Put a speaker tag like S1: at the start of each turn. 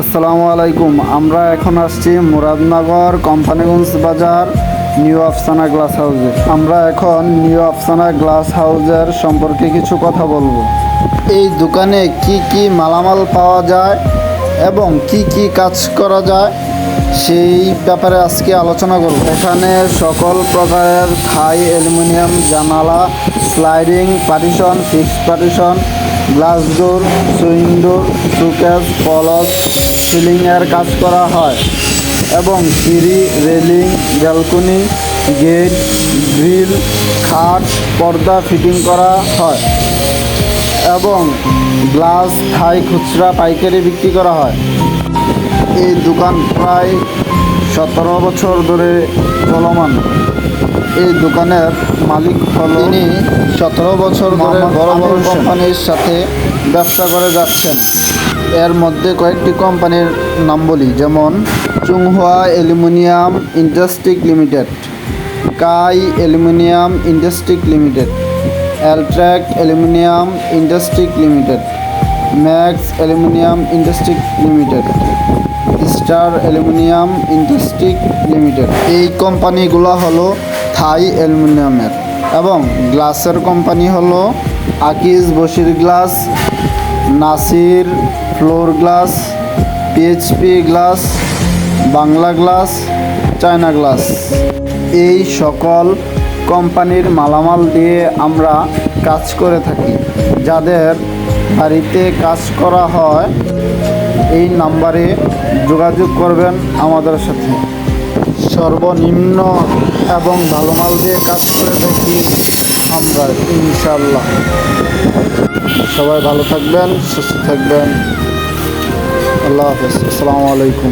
S1: আসসালামু আলাইকুম। আমরা এখন আসছি মুরাদনগর কোম্পানিগঞ্জ বাজার নিউ আফসানা গ্লাস হাউসে। আমরা এখন নিউ আফসানা গ্লাস হাউসের সম্পর্কে কিছু কথা বলবো। এই দোকানে কি কি মালামাল পাওয়া যায় এবং কি কি কাজ করা যায় সেই ব্যাপারে আজকে আলোচনা করব। এখানে সকল প্রকারের থাই অ্যালুমিনিয়াম জানালা, sliding partition, fixed partition, glass door, swing door, showcase, পলস, সিলিংয়ের কাজ করা হয় এবং সিঁড়ি, রেলিং, ব্যালকনি, গেট, গ্রিল, খাট, পর্দা ফিটিং করা হয় এবং গ্লাস থাই খুচরা পাইকারি বিক্রি করা হয়। এই দোকান প্রায় 17 বছর ধরে চলমান। এই দোকানের মালিক হল, তিনি 17 বছর ধরে বড় বড় কোম্পানির সাথে ব্যবসা করে যাচ্ছেন। এর মধ্যে কয়েকটি কোম্পানির নাম বলি, যেমন Chunghwa aluminium industry limited, Kai aluminium industry limited, Eltrack aluminium industry limited, Max aluminium industry limited, star aluminium industry limited. এই কোম্পানিগুলো হলো থাই অ্যালুমিনিয়ামের। এবং গ্লাসের কোম্পানি হলো Akij Bashir glass, Nasir floor glass, PHP glass, Bangla glass, China glass. এই সকল কোম্পানির মালামাল দিয়ে আমরা কাজ করে থাকি। যাদের বাড়িতে কাজ করা হয় এই নাম্বারে যোগাযোগ করবেন আমাদের সাথে। সর্বনিম্ন এবং ভালো মাল দিয়ে কাজ করে থাকি আমরা, ইনশাল্লাহ। সবাই ভালো থাকবেন, সুস্থ থাকবেন। আল্লাহ হাফেজ। আসসালামু আলাইকুম।